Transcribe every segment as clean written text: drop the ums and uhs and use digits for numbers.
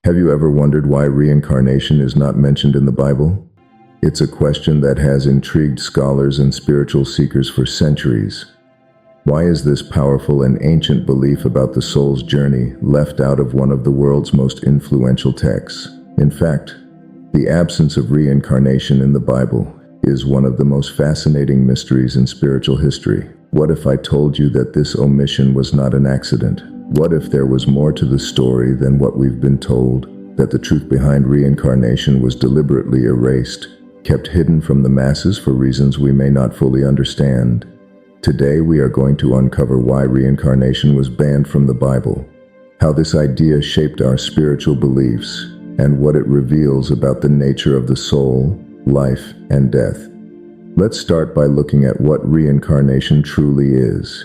Have you ever wondered why reincarnation is not mentioned in the Bible? It's a question that has intrigued scholars and spiritual seekers for centuries. Why is this powerful and ancient belief about the soul's journey left out of one of the world's most influential texts? In fact, the absence of reincarnation in the Bible is one of the most fascinating mysteries in spiritual history. What if I told you that this omission was not an accident? What if there was more to the story than what we've been told? That the truth behind reincarnation was deliberately erased, kept hidden from the masses for reasons we may not fully understand? Today we are going to uncover why reincarnation was banned from the Bible, how this idea shaped our spiritual beliefs, and what it reveals about the nature of the soul, life, and death. Let's start by looking at what reincarnation truly is.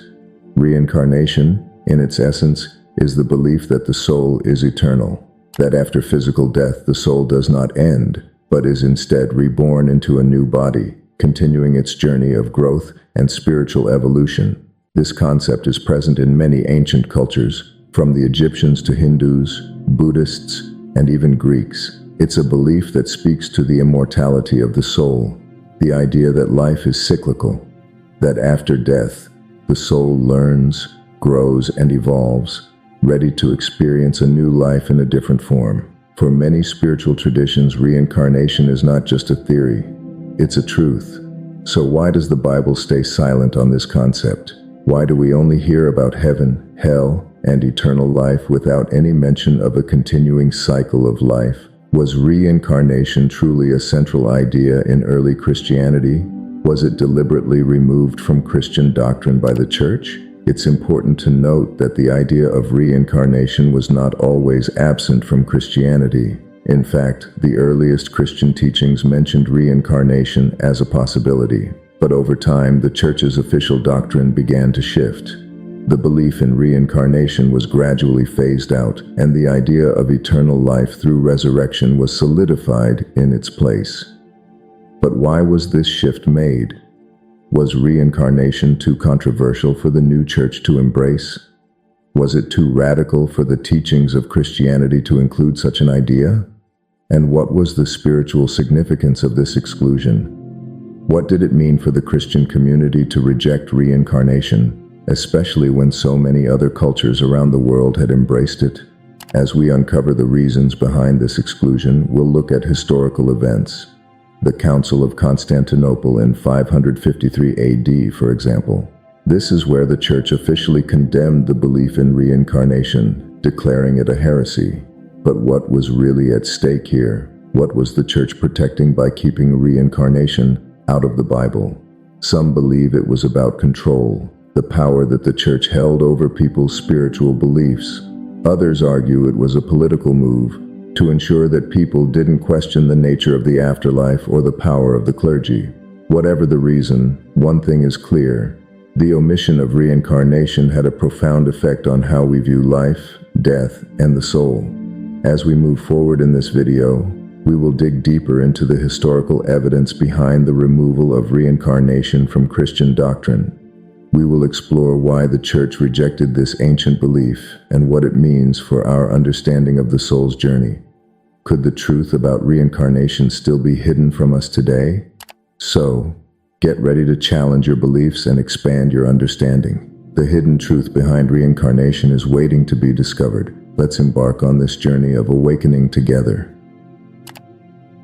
Reincarnation, in its essence, is the belief that the soul is eternal, that after physical death the soul does not end, but is instead reborn into a new body, continuing its journey of growth and spiritual evolution. This concept is present in many ancient cultures, from the Egyptians to Hindus, Buddhists, and even Greeks. It's a belief that speaks to the immortality of the soul, the idea that life is cyclical, that after death, the soul learns, grows, and evolves, ready to experience a new life in a different form. For many spiritual traditions, reincarnation is not just a theory, it's a truth. So why does the Bible stay silent on this concept? Why do we only hear about heaven, hell, and eternal life without any mention of a continuing cycle of life? Was reincarnation truly a central idea in early Christianity? Was it deliberately removed from Christian doctrine by the Church? It's important to note that the idea of reincarnation was not always absent from Christianity. In fact, the earliest Christian teachings mentioned reincarnation as a possibility. But over time, the Church's official doctrine began to shift. The belief in reincarnation was gradually phased out, and the idea of eternal life through resurrection was solidified in its place. But why was this shift made? Was reincarnation too controversial for the new church to embrace? Was it too radical for the teachings of Christianity to include such an idea? And what was the spiritual significance of this exclusion? What did it mean for the Christian community to reject reincarnation, especially when so many other cultures around the world had embraced it? As we uncover the reasons behind this exclusion, we'll look at historical events. The Council of Constantinople in 553 AD, for example. This is where the Church officially condemned the belief in reincarnation, declaring it a heresy. But what was really at stake here? What was the Church protecting by keeping reincarnation out of the Bible? Some believe it was about control, the power that the Church held over people's spiritual beliefs. Others argue it was a political move, to ensure that people didn't question the nature of the afterlife or the power of the clergy. Whatever the reason, one thing is clear. The omission of reincarnation had a profound effect on how we view life, death, and the soul. As we move forward in this video, we will dig deeper into the historical evidence behind the removal of reincarnation from Christian doctrine. We will explore why the Church rejected this ancient belief and what it means for our understanding of the soul's journey. Could the truth about reincarnation still be hidden from us today? So, get ready to challenge your beliefs and expand your understanding. The hidden truth behind reincarnation is waiting to be discovered. Let's embark on this journey of awakening together.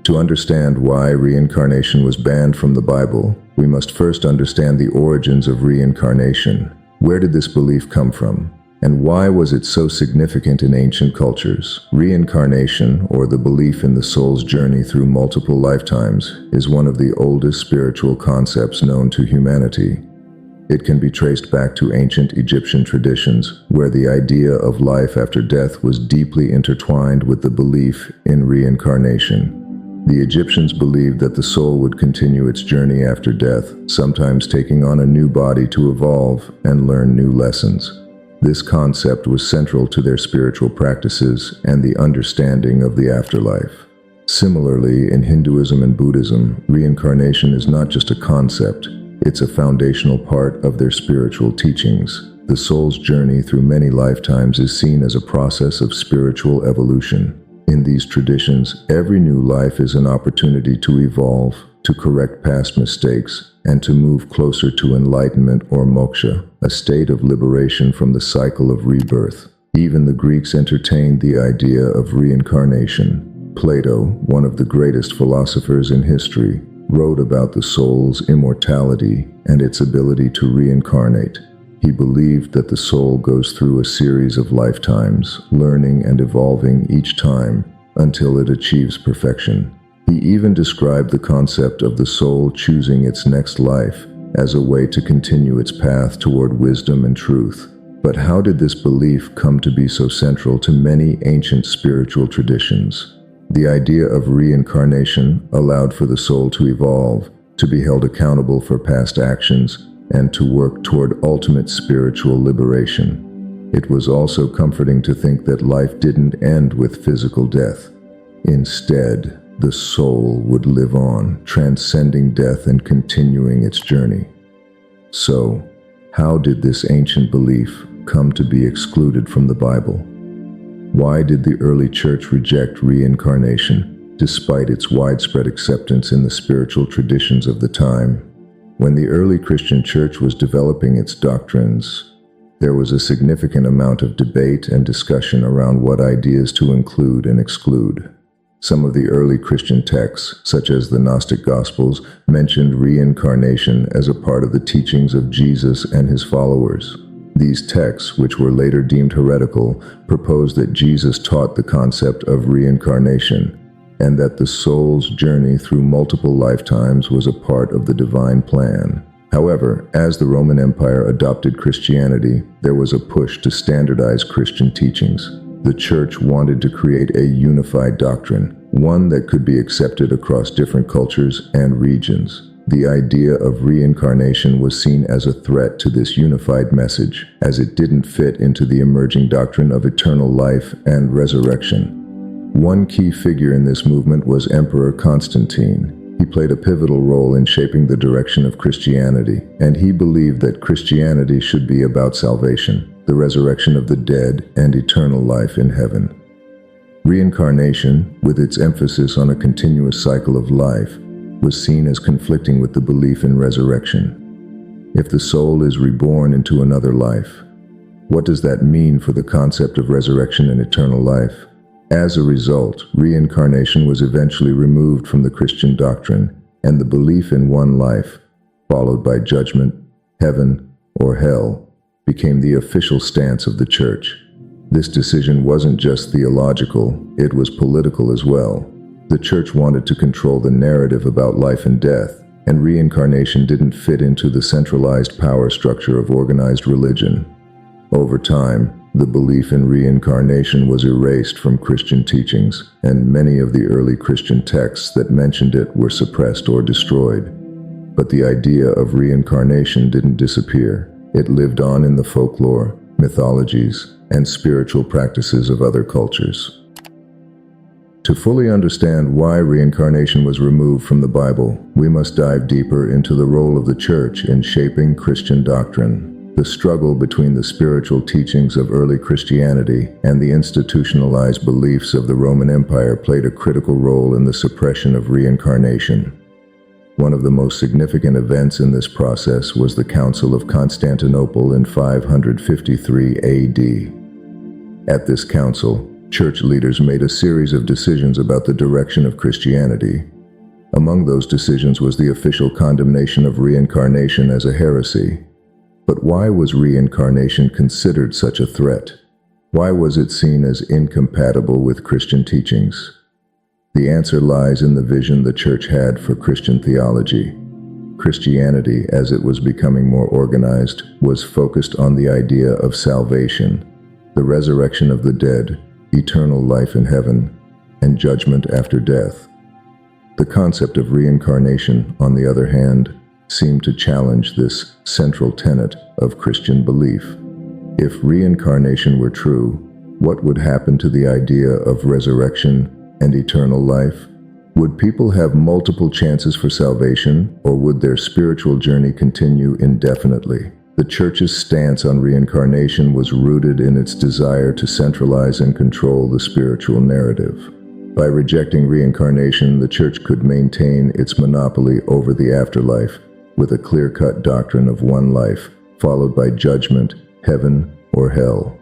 To understand why reincarnation was banned from the Bible, we must first understand the origins of reincarnation. Where did this belief come from? And why was it so significant in ancient cultures? Reincarnation, or the belief in the soul's journey through multiple lifetimes, is one of the oldest spiritual concepts known to humanity. It can be traced back to ancient Egyptian traditions, where the idea of life after death was deeply intertwined with the belief in reincarnation. The Egyptians believed that the soul would continue its journey after death, sometimes taking on a new body to evolve and learn new lessons. This concept was central to their spiritual practices and the understanding of the afterlife. Similarly, in Hinduism and Buddhism, reincarnation is not just a concept, it's a foundational part of their spiritual teachings. The soul's journey through many lifetimes is seen as a process of spiritual evolution. In these traditions, every new life is an opportunity to evolve, to correct past mistakes, and to move closer to enlightenment or moksha, a state of liberation from the cycle of rebirth. Even the Greeks entertained the idea of reincarnation. Plato, one of the greatest philosophers in history, wrote about the soul's immortality and its ability to reincarnate. He believed that the soul goes through a series of lifetimes, learning and evolving each time until it achieves perfection. He even described the concept of the soul choosing its next life as a way to continue its path toward wisdom and truth. But how did this belief come to be so central to many ancient spiritual traditions? The idea of reincarnation allowed for the soul to evolve, to be held accountable for past actions, and to work toward ultimate spiritual liberation. It was also comforting to think that life didn't end with physical death. Instead, the soul would live on, transcending death and continuing its journey. So, how did this ancient belief come to be excluded from the Bible? Why did the early church reject reincarnation, despite its widespread acceptance in the spiritual traditions of the time? When the early Christian church was developing its doctrines, there was a significant amount of debate and discussion around what ideas to include and exclude. Some of the early Christian texts, such as the Gnostic Gospels, mentioned reincarnation as a part of the teachings of Jesus and his followers. These texts, which were later deemed heretical, proposed that Jesus taught the concept of reincarnation, and that the soul's journey through multiple lifetimes was a part of the divine plan. However, as the Roman Empire adopted Christianity, there was a push to standardize Christian teachings. The church wanted to create a unified doctrine, one that could be accepted across different cultures and regions. The idea of reincarnation was seen as a threat to this unified message, as it didn't fit into the emerging doctrine of eternal life and resurrection. One key figure in this movement was Emperor Constantine. He played a pivotal role in shaping the direction of Christianity, and he believed that Christianity should be about salvation, the resurrection of the dead, and eternal life in heaven. Reincarnation, with its emphasis on a continuous cycle of life, was seen as conflicting with the belief in resurrection. If the soul is reborn into another life, what does that mean for the concept of resurrection and eternal life? As a result, reincarnation was eventually removed from the Christian doctrine, and the belief in one life, followed by judgment, heaven, or hell, became the official stance of the church. This decision wasn't just theological, it was political as well. The church wanted to control the narrative about life and death, and reincarnation didn't fit into the centralized power structure of organized religion. Over time, the belief in reincarnation was erased from Christian teachings, and many of the early Christian texts that mentioned it were suppressed or destroyed. But the idea of reincarnation didn't disappear. It lived on in the folklore, mythologies, and spiritual practices of other cultures. To fully understand why reincarnation was removed from the Bible, we must dive deeper into the role of the church in shaping Christian doctrine. The struggle between the spiritual teachings of early Christianity and the institutionalized beliefs of the Roman Empire played a critical role in the suppression of reincarnation. One of the most significant events in this process was the Council of Constantinople in 553 AD. At this council, church leaders made a series of decisions about the direction of Christianity. Among those decisions was the official condemnation of reincarnation as a heresy. But why was reincarnation considered such a threat? Why was it seen as incompatible with Christian teachings? The answer lies in the vision the church had for Christian theology. Christianity, as it was becoming more organized, was focused on the idea of salvation, the resurrection of the dead, eternal life in heaven, and judgment after death. The concept of reincarnation, on the other hand, seemed to challenge this central tenet of Christian belief. If reincarnation were true, what would happen to the idea of resurrection and eternal life? Would people have multiple chances for salvation, or would their spiritual journey continue indefinitely? The church's stance on reincarnation was rooted in its desire to centralize and control the spiritual narrative. By rejecting reincarnation, the Church could maintain its monopoly over the afterlife, with a clear-cut doctrine of one life, followed by judgment, heaven, or hell.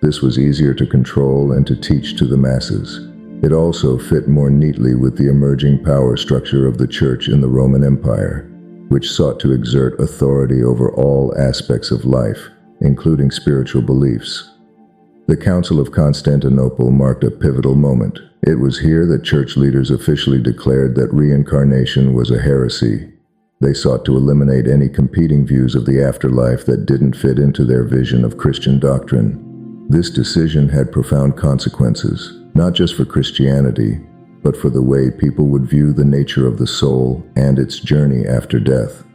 This was easier to control and to teach to the masses. It also fit more neatly with the emerging power structure of the Church in the Roman Empire, which sought to exert authority over all aspects of life, including spiritual beliefs. The Council of Constantinople marked a pivotal moment. It was here that church leaders officially declared that reincarnation was a heresy. They sought to eliminate any competing views of the afterlife that didn't fit into their vision of Christian doctrine. This decision had profound consequences, not just for Christianity, but for the way people would view the nature of the soul and its journey after death.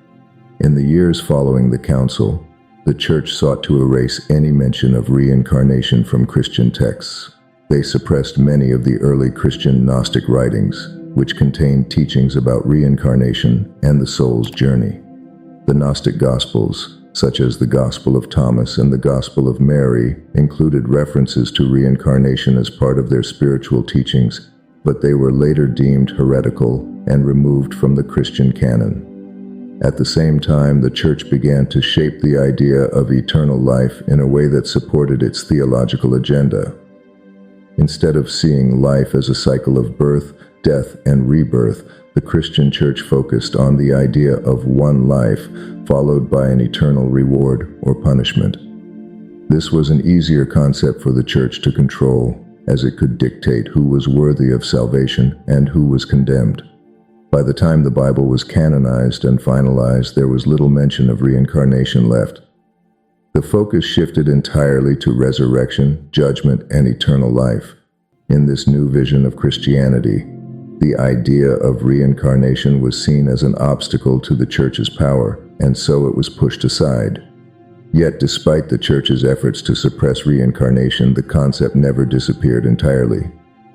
In the years following the council, the Church sought to erase any mention of reincarnation from Christian texts. They suppressed many of the early Christian Gnostic writings, which contained teachings about reincarnation and the soul's journey. The Gnostic Gospels, such as the Gospel of Thomas and the Gospel of Mary, included references to reincarnation as part of their spiritual teachings, but they were later deemed heretical and removed from the Christian canon. At the same time, the Church began to shape the idea of eternal life in a way that supported its theological agenda. Instead of seeing life as a cycle of birth, death, and rebirth, the Christian Church focused on the idea of one life, followed by an eternal reward or punishment. This was an easier concept for the Church to control, as it could dictate who was worthy of salvation and who was condemned. By the time the Bible was canonized and finalized, there was little mention of reincarnation left. The focus shifted entirely to resurrection, judgment, and eternal life. In this new vision of Christianity, the idea of reincarnation was seen as an obstacle to the Church's power, and so it was pushed aside. Yet, despite the Church's efforts to suppress reincarnation, the concept never disappeared entirely.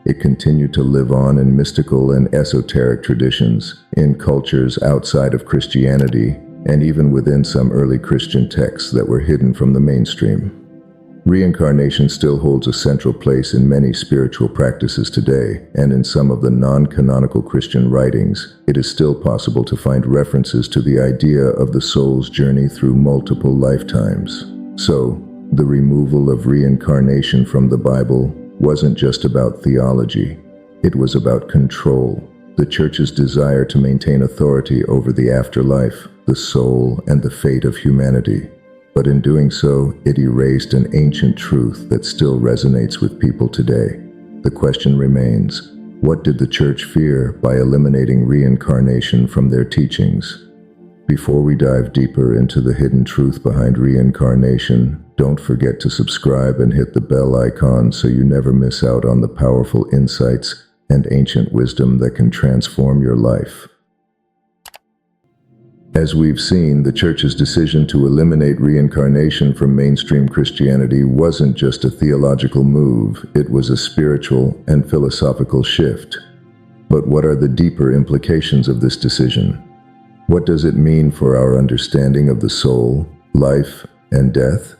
It continued to live on in mystical and esoteric traditions, in cultures outside of Christianity, and even within some early Christian texts that were hidden from the mainstream. Reincarnation still holds a central place in many spiritual practices today, and in some of the non-canonical Christian writings, it is still possible to find references to the idea of the soul's journey through multiple lifetimes. So, the removal of reincarnation from the Bible wasn't just about theology. It was about control, the Church's desire to maintain authority over the afterlife, the soul, and the fate of humanity. But in doing so, it erased an ancient truth that still resonates with people today. The question remains, what did the Church fear by eliminating reincarnation from their teachings? Before we dive deeper into the hidden truth behind reincarnation, don't forget to subscribe and hit the bell icon so you never miss out on the powerful insights and ancient wisdom that can transform your life. As we've seen, the Church's decision to eliminate reincarnation from mainstream Christianity wasn't just a theological move, it was a spiritual and philosophical shift. But what are the deeper implications of this decision? What does it mean for our understanding of the soul, life, and death?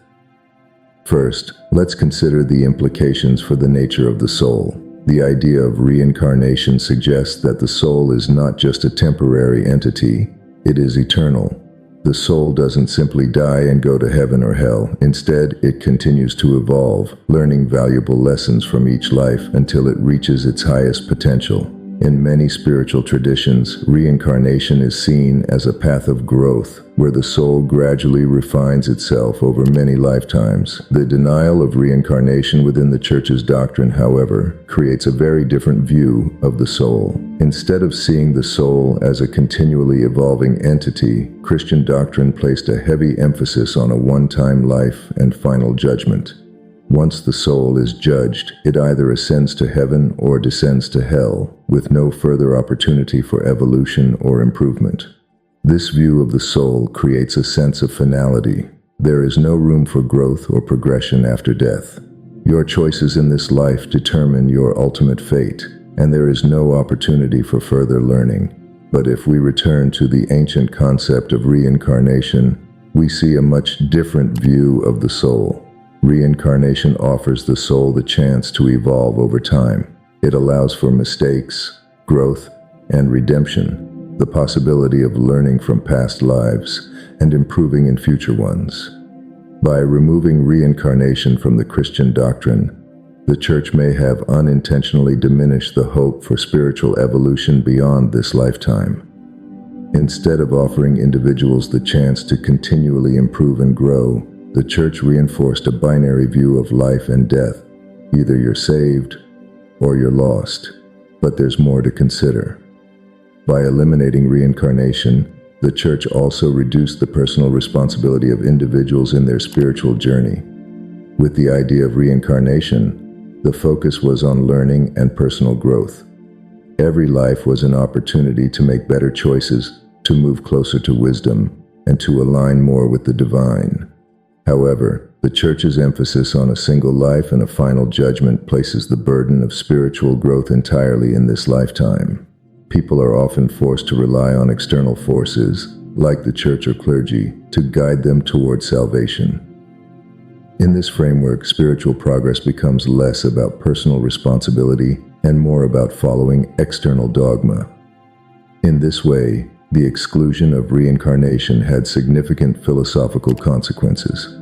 First, let's consider the implications for the nature of the soul. The idea of reincarnation suggests that the soul is not just a temporary entity, it is eternal. The soul doesn't simply die and go to heaven or hell. Instead, it continues to evolve, learning valuable lessons from each life until it reaches its highest potential. In many spiritual traditions, reincarnation is seen as a path of growth, where the soul gradually refines itself over many lifetimes. The denial of reincarnation within the Church's doctrine, however, creates a very different view of the soul. Instead of seeing the soul as a continually evolving entity, Christian doctrine placed a heavy emphasis on a one-time life and final judgment. Once the soul is judged, it either ascends to heaven or descends to hell, with no further opportunity for evolution or improvement. This view of the soul creates a sense of finality. There is no room for growth or progression after death. Your choices in this life determine your ultimate fate, and there is no opportunity for further learning. But if we return to the ancient concept of reincarnation, we see a much different view of the soul. Reincarnation offers the soul the chance to evolve over time. It allows for mistakes, growth, and redemption, the possibility of learning from past lives and improving in future ones. By removing reincarnation from the Christian doctrine, the Church may have unintentionally diminished the hope for spiritual evolution beyond this lifetime. Instead of offering individuals the chance to continually improve and grow, the Church reinforced a binary view of life and death. Either you're saved or you're lost, but there's more to consider. By eliminating reincarnation, the Church also reduced the personal responsibility of individuals in their spiritual journey. With the idea of reincarnation, the focus was on learning and personal growth. Every life was an opportunity to make better choices, to move closer to wisdom, and to align more with the divine. However, the Church's emphasis on a single life and a final judgment places the burden of spiritual growth entirely in this lifetime. People are often forced to rely on external forces, like the Church or clergy, to guide them toward salvation. In this framework, spiritual progress becomes less about personal responsibility and more about following external dogma. In this way, the exclusion of reincarnation had significant philosophical consequences.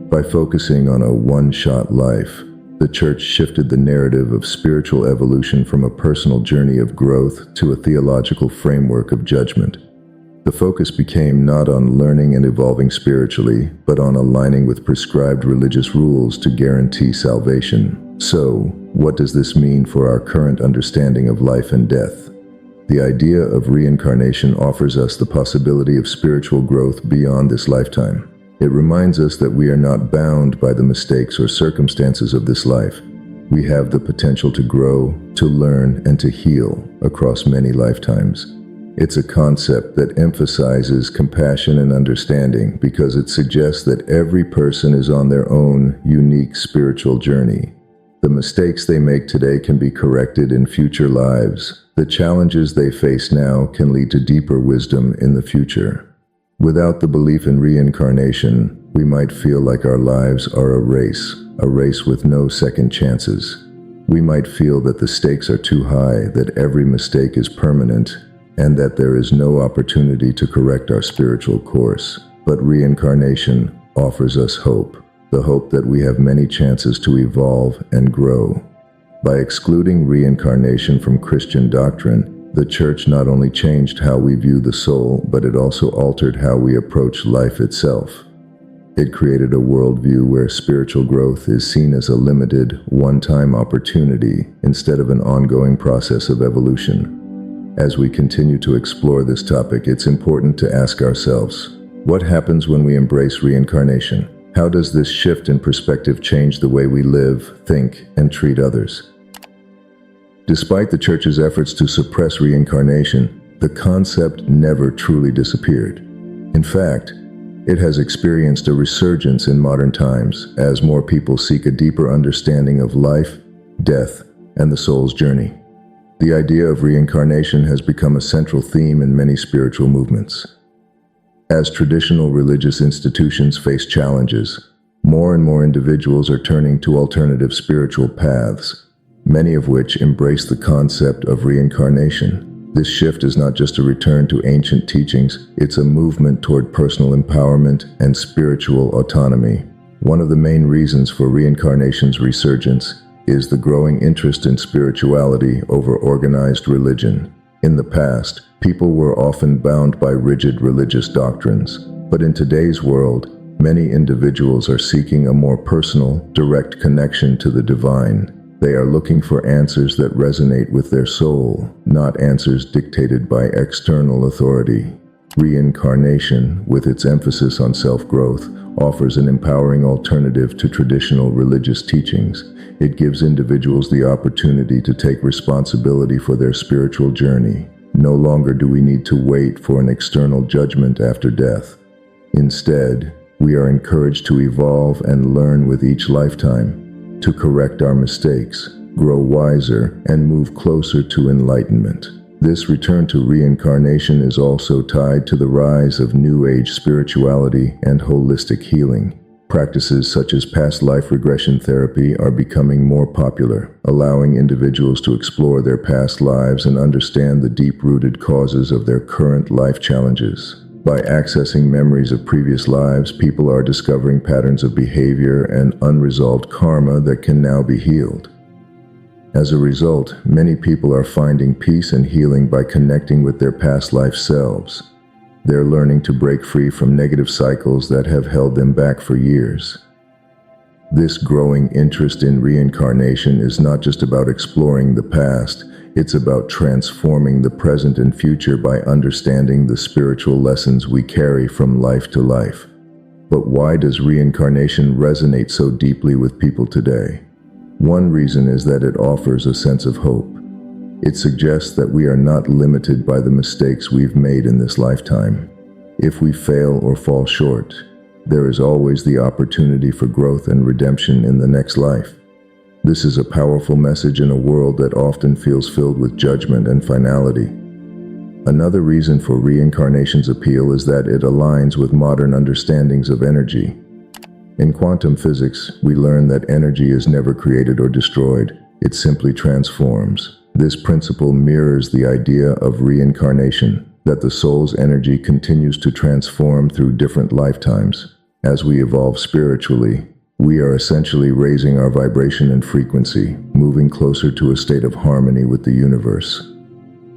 By focusing on a one-shot life, the Church shifted the narrative of spiritual evolution from a personal journey of growth to a theological framework of judgment. The focus became not on learning and evolving spiritually, but on aligning with prescribed religious rules to guarantee salvation. So, what does this mean for our current understanding of life and death? The idea of reincarnation offers us the possibility of spiritual growth beyond this lifetime. It reminds us that we are not bound by the mistakes or circumstances of this life. We have the potential to grow, to learn, and to heal across many lifetimes. It's a concept that emphasizes compassion and understanding because it suggests that every person is on their own unique spiritual journey. The mistakes they make today can be corrected in future lives. The challenges they face now can lead to deeper wisdom in the future. Without the belief in reincarnation, we might feel like our lives are a race with no second chances. We might feel that the stakes are too high, that every mistake is permanent, and that there is no opportunity to correct our spiritual course. But reincarnation offers us hope, the hope that we have many chances to evolve and grow. By excluding reincarnation from Christian doctrine, the Church not only changed how we view the soul, but it also altered how we approach life itself. It created a worldview where spiritual growth is seen as a limited, one-time opportunity instead of an ongoing process of evolution. As we continue to explore this topic, it's important to ask ourselves, what happens when we embrace reincarnation? How does this shift in perspective change the way we live, think, and treat others? Despite the Church's efforts to suppress reincarnation, the concept never truly disappeared. In fact, it has experienced a resurgence in modern times as more people seek a deeper understanding of life, death, and the soul's journey. The idea of reincarnation has become a central theme in many spiritual movements. As traditional religious institutions face challenges, more and more individuals are turning to alternative spiritual paths, many of which embrace the concept of reincarnation. This shift is not just a return to ancient teachings, it's a movement toward personal empowerment and spiritual autonomy. One of the main reasons for reincarnation's resurgence is the growing interest in spirituality over organized religion. In the past, people were often bound by rigid religious doctrines, but in today's world, many individuals are seeking a more personal, direct connection to the divine. They are looking for answers that resonate with their soul, not answers dictated by external authority. Reincarnation, with its emphasis on self-growth, offers an empowering alternative to traditional religious teachings. It gives individuals the opportunity to take responsibility for their spiritual journey. No longer do we need to wait for an external judgment after death. Instead, we are encouraged to evolve and learn with each lifetime, to correct our mistakes, grow wiser, and move closer to enlightenment. This return to reincarnation is also tied to the rise of New Age spirituality and holistic healing. Practices such as past life regression therapy are becoming more popular, allowing individuals to explore their past lives and understand the deep-rooted causes of their current life challenges. By accessing memories of previous lives, people are discovering patterns of behavior and unresolved karma that can now be healed. As a result, many people are finding peace and healing by connecting with their past life selves. They're learning to break free from negative cycles that have held them back for years. This growing interest in reincarnation is not just about exploring the past, it's about transforming the present and future by understanding the spiritual lessons we carry from life to life. But why does reincarnation resonate so deeply with people today? One reason is that it offers a sense of hope. It suggests that we are not limited by the mistakes we've made in this lifetime. If we fail or fall short, there is always the opportunity for growth and redemption in the next life. This is a powerful message in a world that often feels filled with judgment and finality. Another reason for reincarnation's appeal is that it aligns with modern understandings of energy. In quantum physics, we learn that energy is never created or destroyed, it simply transforms. This principle mirrors the idea of reincarnation, that the soul's energy continues to transform through different lifetimes. As we evolve spiritually, we are essentially raising our vibration and frequency, moving closer to a state of harmony with the universe.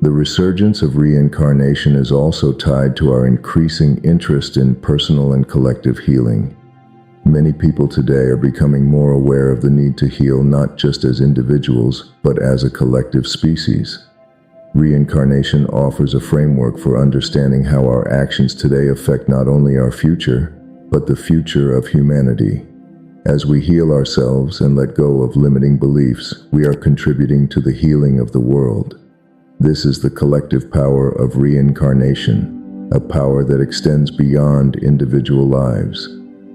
The resurgence of reincarnation is also tied to our increasing interest in personal and collective healing. Many people today are becoming more aware of the need to heal not just as individuals, but as a collective species. Reincarnation offers a framework for understanding how our actions today affect not only our future, but the future of humanity. As we heal ourselves and let go of limiting beliefs, we are contributing to the healing of the world. This is the collective power of reincarnation, a power that extends beyond individual lives.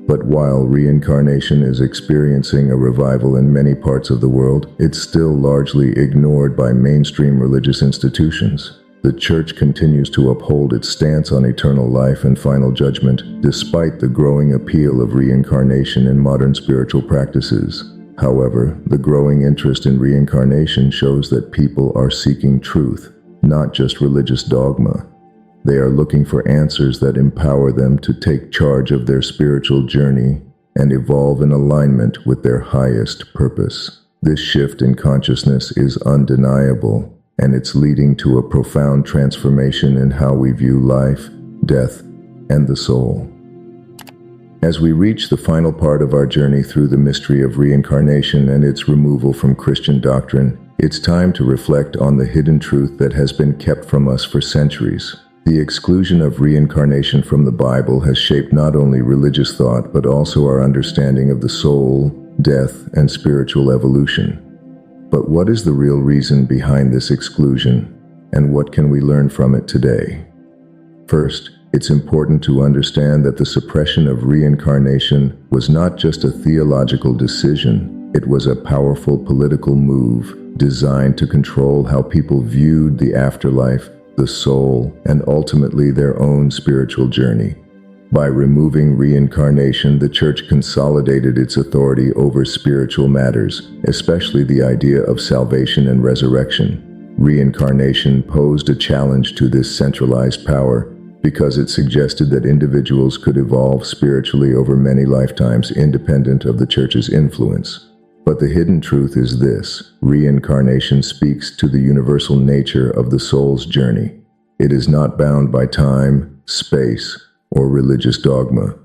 But while reincarnation is experiencing a revival in many parts of the world, it's still largely ignored by mainstream religious institutions. The Church continues to uphold its stance on eternal life and final judgment, despite the growing appeal of reincarnation in modern spiritual practices. However, the growing interest in reincarnation shows that people are seeking truth, not just religious dogma. They are looking for answers that empower them to take charge of their spiritual journey and evolve in alignment with their highest purpose. This shift in consciousness is undeniable, and it's leading to a profound transformation in how we view life, death, and the soul. As we reach the final part of our journey through the mystery of reincarnation and its removal from Christian doctrine, it's time to reflect on the hidden truth that has been kept from us for centuries. The exclusion of reincarnation from the Bible has shaped not only religious thought, but also our understanding of the soul, death, and spiritual evolution. But what is the real reason behind this exclusion, and what can we learn from it today? First, it's important to understand that the suppression of reincarnation was not just a theological decision, it was a powerful political move designed to control how people viewed the afterlife, the soul, and ultimately their own spiritual journey. By removing reincarnation, the Church consolidated its authority over spiritual matters, especially the idea of salvation and resurrection. Reincarnation posed a challenge to this centralized power because it suggested that individuals could evolve spiritually over many lifetimes independent of the Church's influence. But the hidden truth is this: reincarnation speaks to the universal nature of the soul's journey. It is not bound by time, space, or religious dogma.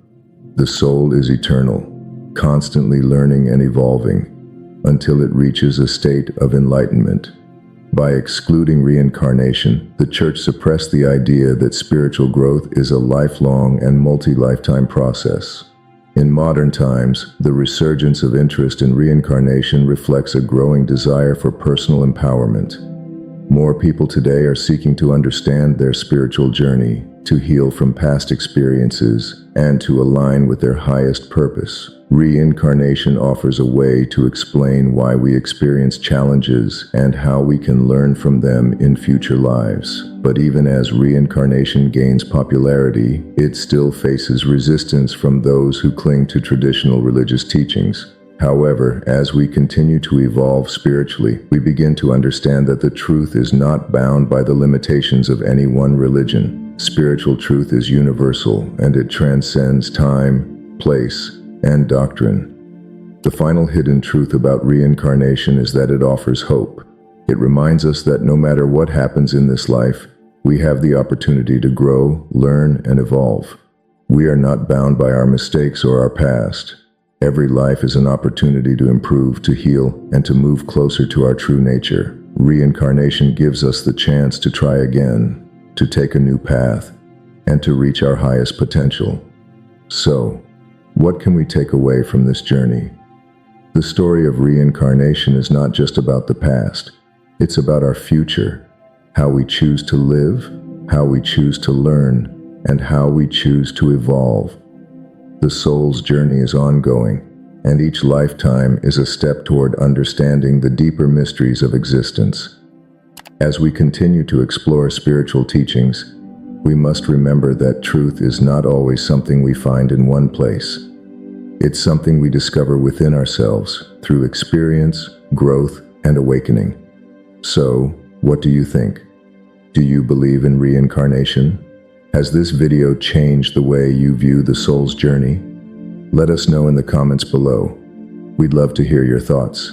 The soul is eternal, constantly learning and evolving, until it reaches a state of enlightenment. By excluding reincarnation, the Church suppressed the idea that spiritual growth is a lifelong and multi-lifetime process. In modern times, the resurgence of interest in reincarnation reflects a growing desire for personal empowerment. More people today are seeking to understand their spiritual journey, to heal from past experiences, and to align with their highest purpose. Reincarnation offers a way to explain why we experience challenges and how we can learn from them in future lives. But even as reincarnation gains popularity, it still faces resistance from those who cling to traditional religious teachings. However, as we continue to evolve spiritually, we begin to understand that the truth is not bound by the limitations of any one religion. Spiritual truth is universal, and it transcends time, place, and doctrine. The final hidden truth about reincarnation is that it offers hope. It reminds us that no matter what happens in this life, we have the opportunity to grow, learn, and evolve. We are not bound by our mistakes or our past. Every life is an opportunity to improve, to heal, and to move closer to our true nature. Reincarnation gives us the chance to try again, to take a new path, and to reach our highest potential. So, what can we take away from this journey? The story of reincarnation is not just about the past. It's about our future, how we choose to live, how we choose to learn, and how we choose to evolve. The soul's journey is ongoing, and each lifetime is a step toward understanding the deeper mysteries of existence. As we continue to explore spiritual teachings, we must remember that truth is not always something we find in one place. It's something we discover within ourselves through experience, growth, and awakening. So, what do you think? Do you believe in reincarnation? Has this video changed the way you view the soul's journey? Let us know in the comments below. We'd love to hear your thoughts.